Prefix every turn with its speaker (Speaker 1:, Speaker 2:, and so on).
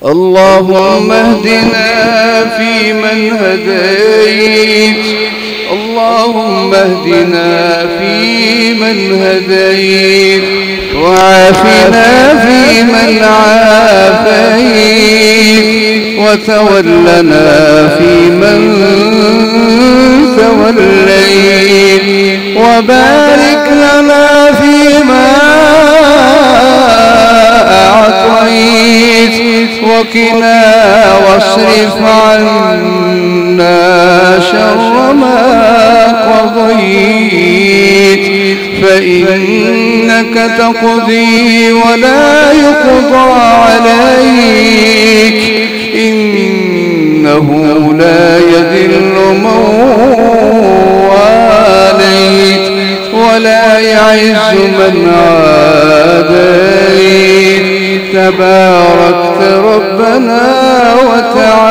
Speaker 1: اللهم اهدنا فيمن هديت، اللهم اهدنا فيمن هديت، وعافنا فيمن عافيت، وتولنا فيمن توليت، وبارك لنا فيما أعطيت، وقنا واصرف عنا شر ما قضيت، فإنك تقضي ولا يقضى عليك، إنه لا يذل من واليت ولا يعز من عاديت، تباركت ربنا وتعاليت.